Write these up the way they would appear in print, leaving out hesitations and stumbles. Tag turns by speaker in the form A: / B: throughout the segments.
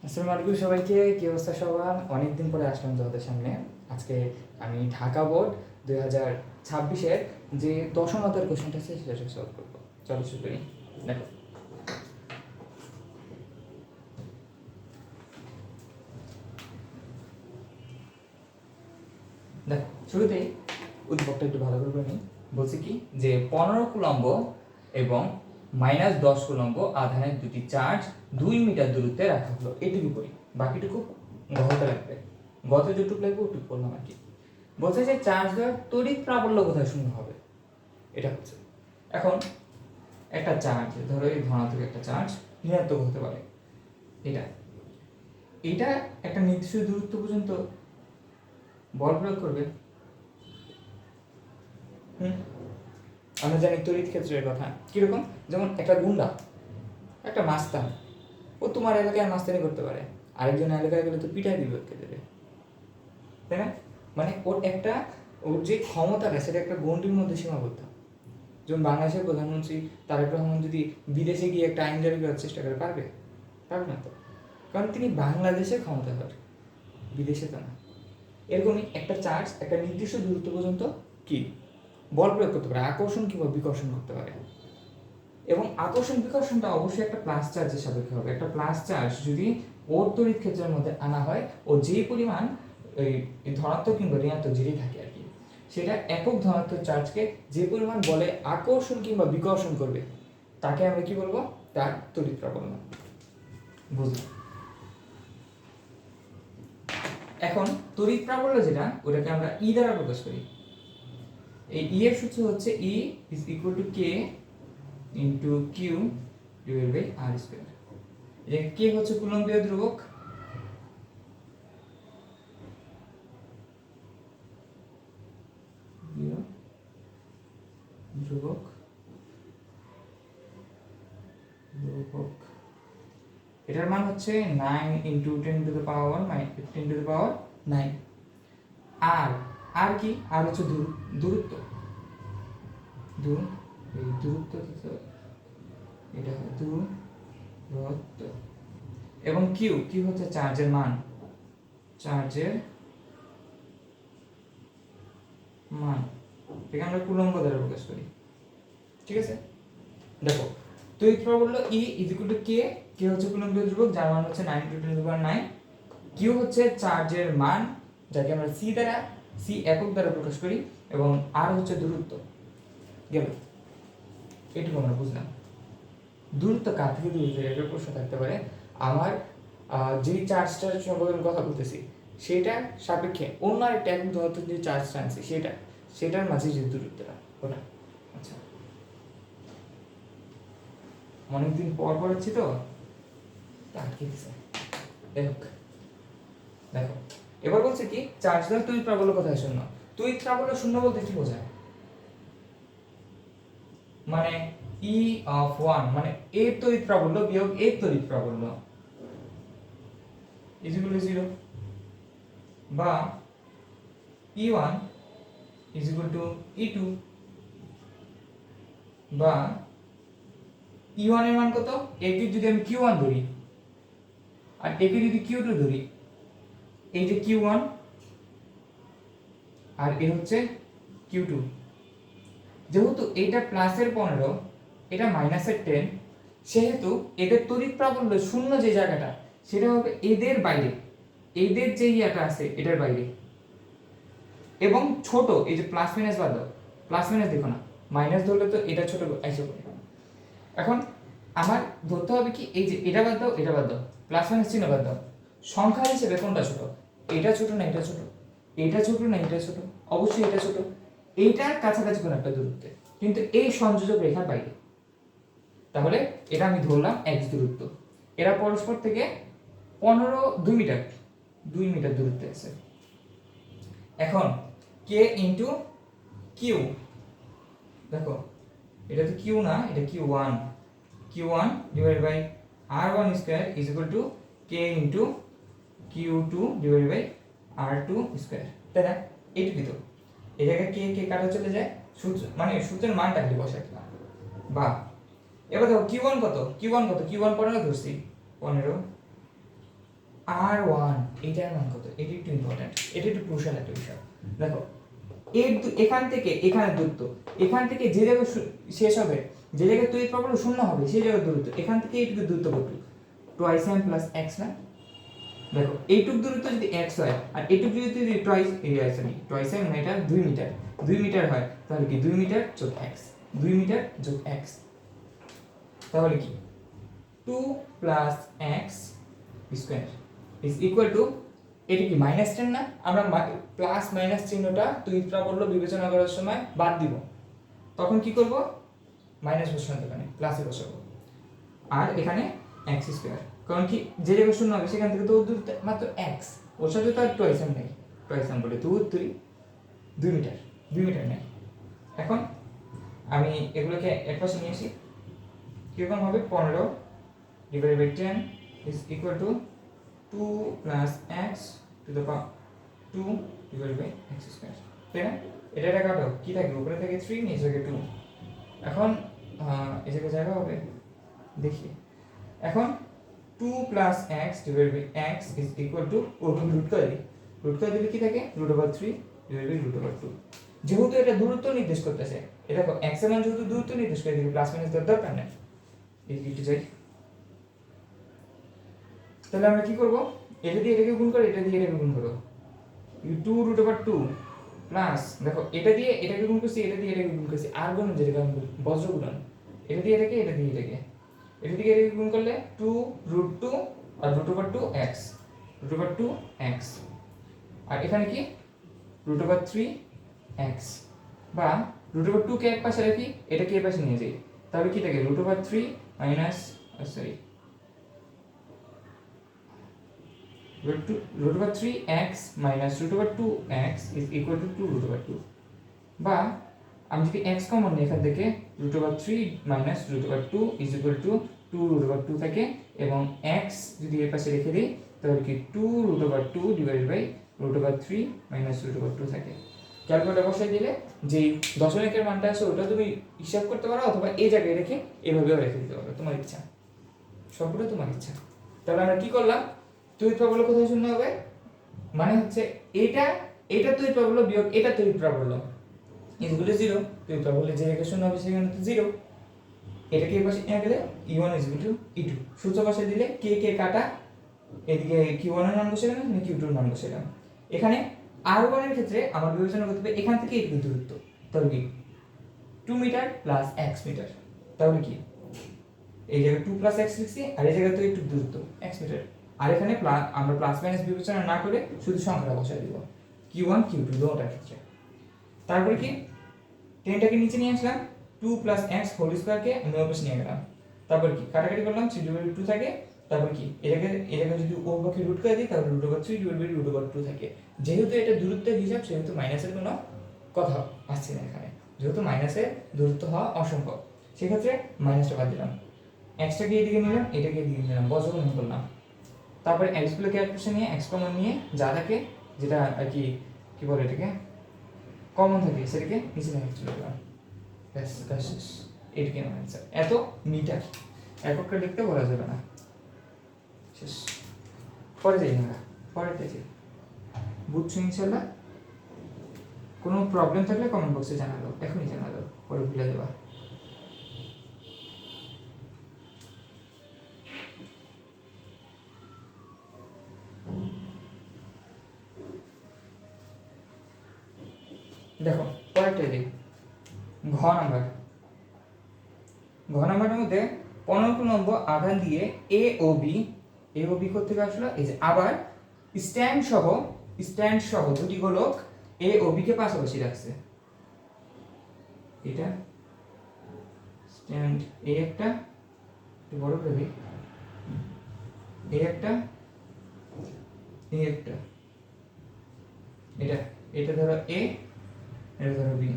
A: আসসালামু আলাইকুম সবাইকে, কি অবস্থা সবার? অনেকদিন পরে আসলাম তোমাদের সামনে। আজকে আমি ঢাকা বোর্ড 2026-এর যে দশমতার কোশ্চেনটা আছে সেটা সলভ করবো। চলো শুরু করি। দেখো, শুরুতেই উদ্ভবটা একটু ভালো করে নিই। বলছি কি যে 15 কুলম্ব এবং -10 কুলম্ব আধানের দুটি চার্জ 2 মিটার দূরত্বে রাখা হলো। এটুকু করি, বাকিটুকু গহতে লাগবে। গতে যেটুকু লাগবে ওটুকু করলাম আর কি। বলছে যে চার্জ দেওয়ার তড়িৎ প্রাবল্য কোথায় শূন্য হবে, এটা হচ্ছে। এখন একটা চার্জ, ধরো এই ধনাত্মক একটা চার্জ ঋণাত্মক হতে পারে, এটা এটা একটা নির্দিষ্ট দূরত্ব পর্যন্ত বল প্রয়োগ করবে। আমরা জানি তড়িৎ ক্ষেত্রের কথা কিরকম, যেমন একটা গুন্ডা, একটা মাস্তান, ও তোমার এলাকায় মাস্তানি করতে পারে, আরেকজন এলাকায় গেলে তো পিটাই দিবে, ওকে দেবে, তাই না? মানে ওর যে ক্ষমতাটা সেটা একটা গণ্ডির মধ্যে সীমাবদ্ধ। যেমন বাংলাদেশের প্রধানমন্ত্রী তারেক রহমান যদি বিদেশে গিয়ে একটা আইন জারি করার চেষ্টা করে, পারবে না তো, কারণ তিনি বাংলাদেশে ক্ষমতাধর, বিদেশে তো না। এরকমই একটা চার্জ একটা নির্দিষ্ট দূরত্ব পর্যন্ত কি বল প্রয়োগ করতে পারে, আকর্ষণ কিংবা বিকর্ষণ করতে পারে। এবং আকর্ষণ বিকর্ষণটা অবশ্যই একটা প্লাস চার্জের সাপেক্ষে হবে। একটা প্লাস চার্জ যদি ওর তড়িৎ ক্ষেত্রের মধ্যে আনা হয়, ও যেই পরিমাণ এই ধনাত্মক কিংবা ঋণাত্মক যেটাই থাকে আর কি, সেটা একক ধনাত্মক চার্জকে যে পরিমাণ বলে আকর্ষণ কিংবা বিকর্ষণ করবে, তাকে আমরা কি বলবো? তার তড়িৎ প্রাবল্য। বুঝলি? এখন তড়িৎ প্রাবল্য যেটা, ওটাকে আমরা ই দ্বারা প্রকাশ করি। এই ই এর সূত্র হচ্ছে E is equal to K into Q divide by R square. এই কে হচ্ছে কুলম্বীয় ধ্রুবক, ধ্রুবক ধ্রুবক এটার মান হচ্ছে 9 into 10 two the power 15 two the পাওয়ার 9। আর কি? আর হচ্ছে দূরত্ব, এই দূরত্ব এটা দূরত্ব। এবং কিউ হচ্ছে চার্জের মান, এটাকে আমরা কুলম্ব দ্বারা প্রকাশ করি। ঠিক আছে? দেখো, তড়িৎ প্রাবল্য E ইজ ইকুয়াল টু কে হচ্ছে কুলম্বীয় ধ্রুবক, যার মান হচ্ছে 9 × 10⁹। কিউ হচ্ছে চার্জের মান, যাকে আমরা সি একক দ্বারা প্রকাশ করি, এবং আর হচ্ছে দূরত্ব। গেল, এটুকু আমরা বুঝলাম। দূরত্ব কার থেকে দূরত্ব, এর প্রশ্ন থাকতে পারে। আমার যেই চার্জটার সম্পর্কে কথা বলতেছি সেটার সাপেক্ষে অন্য আরেকটা একক ধনাত্মক যে চার্জটা আছে সেটার মাঝে যে দূরত্বটা, ওটা। আচ্ছা, অনেকদিন পর পড়াচ্ছি তো আটকে দিছে। দেখো, এবার বলছে কি চার্জ দেওয়ার তড়িৎ প্রাবল্য কোথায় শূন্য। তড়িৎ প্রাবল্য শূন্য বলতে কি বোঝায়? মানে ই অফ 1 মানে এর তড়িৎ প্রাবল্য বিয়োগ এর তড়িৎ প্রাবল্য ইজ ইকুয়াল টু 0, বা E1 is equal two E2, বা E1 এর মান কত? একে যদি আমি Q1 ধরি আর একে যদি Q2 ধরি, এই যে Q1 আর এ হচ্ছে Q2, যেহেতু এটা প্লাসের 15 এটা মাইনাসের 10, সেহেতু এদের তড়িৎ প্রাবল্য শূন্য যে জায়গাটা সেটা হবে এদের বাইরে, এদের যে ইয়াটা আছে এটার বাইরে। এবং ছোট, এই যে প্লাস মাইনাস বাদ দাও, প্লাস মাইনাস দেখো না, মাইনাস ধরলে তো এটা ছোট আইসে পড়ে। এখন আমার ধরতে হবে কি, এই যে এটা বাদ দাও, এটা বাদ দাও, প্লাস মাইনাস চিহ্ন বাদ দাও, সংখ্যা হিসেবে কোনটা ছোট? এটা ছোট না এটা ছোট? এটা ছোট না এটা ছোট? অবশ্যই এটা ছোট। এইটার কাছাকাছি কোন একটা দূরত্বে, কিন্তু এই সংযোজক রেখার বাইরে। তাহলে এটা আমি ধরলাম x দূরত্ব, এরা পরস্পর থেকে 2 মিটার দূরত্বে আছে। এখন k ইনটু কিউ, দেখো এটা তো কিউ না, এটা q1 divide by r1 square is equal to k into q2 divide by r2 square, তাই না? এইটুকুই তো। এই জায়গায় কে কাটা চলে যায়, সূত্র মানে সূত্রের মানটা খালি বসাইলাম। বা এবার দেখো Q1 কত? Q1 15 ধরছি, 15 R1 এইটার মান কত? এটা একটু ইম্পর্টেন্ট, এটা একটু ক্রুশাল একটা বিষয়। দেখো এখান থেকে এখানে দূরত্ব, এখান থেকে যে জায়গায় শেষ হবে, যে জায়গায় তড়িৎ প্রবাহ শূন্য হবে সেই জায়গায় দূরত্ব, এখান থেকে এইটুকু দূরত্ব কত? টুয়াইস m প্লাস x না? দেখো এইটুক দূরত্ব যদি x হয় আর এইটুক যদি টুয়াইস m না, এটা 2 মিটার, 2 মিটার হয়, তাহলে কি 2 মিটার যোগ x, 2 মিটার যোগ x, তাহলে কি 2 plus x square is equal two, এটা কি মাইনাস 10 না? আমরা প্লাস মাইনাস চিহ্নটা তড়িৎ প্রাবল্য বিবেচনা করার সময় বাদ দিব, তখন কি করব? মাইনাস বসানোর দোকানে প্লাসে বসাবো, আর এখানে x স্কয়ার, কারণ কি যে জায়গায় শূন্য হবে সেখান থেকে তো দূরত্ব মাত্র x, ওর সাথে তো আর টুয়াইস m নেই, টুয়াইস m বলে 2 মিটার, 2 মিটার নেই। এখন আমি এগুলোকে এক পাশে নিয়ে আসি, কিরকম হবে? 15 divided by 10 is equal to 2 plus x to the power 2 divided by x square, তাই না? এটা কাটো, কি থাকে? উপরে থাকে 3, নিচে থাকে 2। এখন এই জায়গা হবে, দেখি। এখন 2 plus x divided by x is equal to, okay root করে দিই, রুট করে দিলে কি থাকে? √3 ডিভাইডেড বাই √2। যেহেতু এটা দূরত্ব নির্দেশ করতেছে, এটা দেখো x এর মান যেহেতু দূরত্ব নির্দেশ করে দিলে প্লাস মাইনাস দেওয়ার দরকার নেই, এই দিকটি যাই। তাহলে আমরা কি করব? এটা দিয়ে এটাকে গুণ করে, এটা দিয়ে এটাকে গুণ করব, 2√2 প্লাস, দেখো এটা দিয়ে এটাকে গুণ করছি, এটা দিয়ে এটাকে গুণ করছি, আর গুণ যেটা বজ্র গুণন, এটা দিয়ে এটাকে, এটা দিয়ে এটাকে, এটা দিয়ে এটাকে গুণ করলে 2√2 আর √2x, √2x, আর এখানে কি √3x, বা √2 কে এক পাশে রাখি, এটাকে এই পাশে নিয়ে যাই, তাহলে কি থাকে? √3 minus √3x minus √2x is equal to 2√2, বা আমি যদি x কমন নিই এখান থেকে, √3 minus √2 is equal to 2√2 থাকে, এবং x যদি এর পাশে রেখে দিই তাহলে কি 2√2 divided by √3 minus √2 থাকে। ক্যালকুলেটর বসাই দিলে যেই দশমিকের মানটা আছে ওটা তুমি হিসাব করতে পারো, অথবা এই জায়গায় রেখে এভাবেও রেখে দিতে পারো, তোমার ইচ্ছা, সবগুলো তোমার ইচ্ছা। তাহলে আমরা কি করলাম? তড়িৎ প্রাবল্য কোথায় শূন্য হবে? মানে হচ্ছে এটা তড়িৎ প্রাবল্য বিয়োগ এটা তড়িৎ প্রাবল্য ইজগুলো 0, তড়িৎ প্রাবল্য যে জায়গায় শূন্য হবে সেখানে তো 0, এটাকে এই পাশে নিয়ে গেলে E1 E2, সূত্র পাশে দিলে কে কে কাটা, এদিকে Q1 এর মান বসালাম, এখানে Q2 এর মান বসালাম। এখানে R1 এর ক্ষেত্রে আমার বিবেচনা করতে হবে এখান থেকে এইটুকু দূরত্ব, তাহলে কি 2 মিটার প্লাস x মিটার, তাহলে কি এই জায়গায় 2 প্লাস x লিখছি, আর এই জায়গায় তো একটু দূরত্ব x মিটার, আর এখানে আমরা প্লাস মাইনাস বিবেচনা না করে শুধু সংখ্যাটা বসাই দিব Q1 Q2 দুটোটার ক্ষেত্রে। তারপরে কি 10টাকে নিচে নিয়ে আসলাম, 2 প্লাস x হোল স্কয়ারকে আমি ওর পাশে নিয়ে গেলাম, তারপর কি কাটাকাটি করলাম, 3/2 থাকে, তারপর কি এটাকে যদি ওভারকে রুট করে দিই তাহলে √3/2 থাকে। যেহেতু এটা দূরত্বের হিসাব সেহেতু মাইনাসের কোনো কথা আসছে না এখানে, যেহেতু মাইনাসের দূরত্ব হওয়া অসম্ভব, সেক্ষেত্রে মাইনাসটা বাদ দিলাম, xটাকে এদিকে নিলাম, এটাকে এদিকে নিলাম, বজ্রগুণন করলাম, তারপরে x গুলোকে এক পাশে নিয়ে x কমন নিয়ে যা থাকে, যেটা আর কি কি বলে এটাকে কমন থাকে সেটাকে নিচে রেখে চলে গেলাম, ব্যাস শেষ। এটাকে আমার অ্যান্সার, এত মিটার, এককটা লিখতে বলা যাবে না, শেষ। পরে যাই আমরা, পরে যাই, বুঝছো ইনশাল্লাহ? কোনো প্রবলেম থাকলে কমেন্ট বক্সে জানালো, এখনই জানালো, পরে ভুলে যাবা। দেখো পরেরটা দিই, ঘ নাম্বারের মধ্যে 15 নম্বর আধান দিয়ে এ ও বি করতে আসলো, এই যে আবার স্ট্যান্ড সহ দুটি গোলক এ ও বি কে পাশাপাশি রাখছে, এটা স্ট্যান্ড এ একটা, একটু বড় করে দিই, এ একটা, এটা ধরো এ, এটা ধরো বি।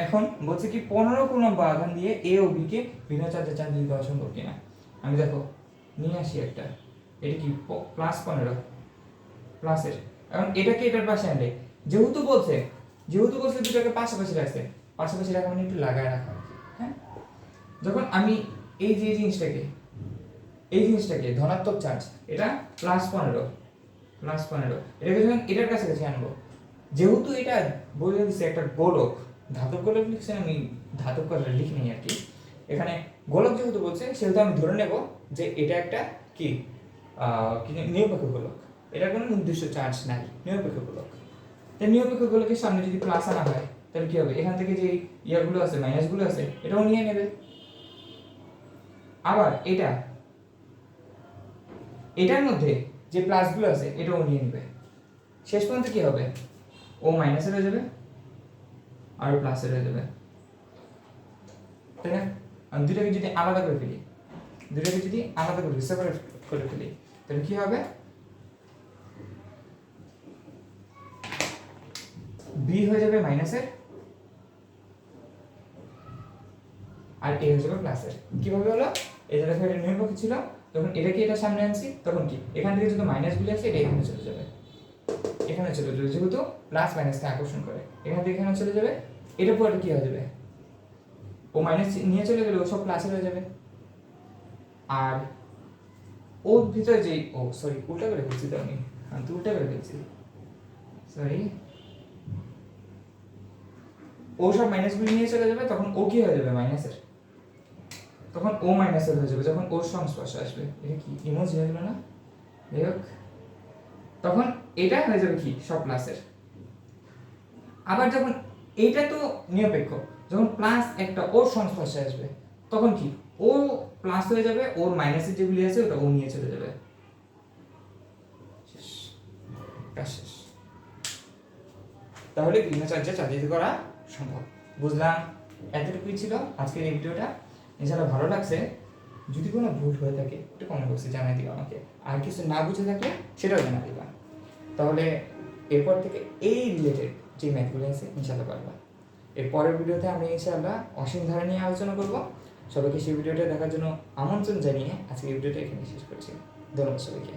A: এখন বলছে কি 15 নম্বর আধান দিয়ে এ ও বি কে ভিন্ন চার্জে চার্জ দিতে দেওয়া সম্ভব কিনা। আমি দেখো নিয়ে আসি একটা, এটা কি +15 প্লাসের, এখন এটাকে এটার পাশে আনলে, যেহেতু বলছে দুটোকে পাশাপাশি রাখছে, পাশাপাশি রাখা মানে একটু লাগায় রাখা, হ্যাঁ। যখন আমি এই যে জিনিসটাকে এই জিনিসটাকে ধনাত্মক চার্জ, এটা +15, এটাকে যখন এটার কাছাকাছি আনবো, যেহেতু এটা বলে দিচ্ছে একটা গোলক, ধাতব গোলক লিখছে, আমি ধাতব গোলক লিখিনি আর কি, এখানে গোলক যেহেতু বলছে সেহেতু আমি ধরে নেব যে এটা একটা কি নিরপেক্ষ গোলক, এটার কোনো নির্দিষ্ট চার্জ নাই, নিরপেক্ষ গোলক। তাই নিরপেক্ষ গোলকের সামনে যদি প্লাস আনা হয় তাহলে কি হবে, এখান থেকে যে ইয়াগুলো আছে মাইনাসগুলো আছে এটাও নিয়ে নেবে। আবার এটার মধ্যে যে প্লাসগুলো আছে এটাও নিয়ে নেবে। শেষ পর্যন্ত কি হবে, ও মাইনাসের হয়ে যাবে আর প্লাসের হয়ে যাবে, তাই না? আমি দুটাকে যদি আলাদা করে ফেলি, সেপারেট করে ফেলি, তাহলে কি হবে, বি হয়ে যাবে মাইনাসের আর এ হয়ে যাবে প্লাসের। কিভাবে হলো, এই জায়গা থেকে নিরপেক্ষ ছিল, তখন এটাকে এটা সামনে আনছি, তখন কি এখান থেকে যত মাইনাসগুলো আছে এটা এখানে চলে যাবে, যেহেতু প্লাস মাইনাসকে আকর্ষণ করে, এখান থেকে এখানে চলে যাবে, এটা পরে কি হয়ে যাবে, ও মাইনাস নিয়ে চলে গেলে ও সব প্লাসের হয়ে যাবে। আর ওর ভিতরে যে উল্টা করে ফেলছি, তো আমি উল্টা করে ফেলছি, ও সব মাইনাসগুলো নিয়ে চলে যাবে, তখন ও কি হয়ে যাবে মাইনাসের, তখন ও মাইনাসের হয়ে যাবে যখন ওর সংস্পর্শে আসবে। এটা কি ইমোজি হয়ে গেল না? যাই হোক, তখন এটা হয়ে যাবে কি সব প্লাসের। আবার যখন এইটা তো নিরপেক্ষ, যখন প্লাস একটা ওর সংস্পর্শে আসবে তখন কি ও প্লাস হয়ে যাবে, ওর মাইনাসের যেগুলি আছে ওটা ও নিয়ে চলে যাবে। শেষ। তাহলে বিভিন্ন চার্জে চার্জিত করা সম্ভব। বুঝলাম, এতটুকুই ছিল আজকের এই ভিডিওটা। ইনশাআল্লাহ ভালো লাগছে। যদি কোনো ভুল হয়ে থাকে একটু কমেন্ট বক্সে জানাই দিও আমাকে, আর কিছু না বুঝে থাকলে সেটাও জানাই দিবা। তাহলে এরপর থেকে এই রিলেটেড যে ম্যাথগুলো আছে ইনশাআল্লাহ পারবা। এর পরের ভিডিওতে আমি ইনশাআল্লাহ অসীম ধারা নিয়ে আলোচনা করব। সবাইকে সেই ভিডিওটা দেখার জন্য আমন্ত্রণ জানিয়ে আজকে এই ভিডিওটা এখানে শেষ করছি। ধন্যবাদ সবাইকে।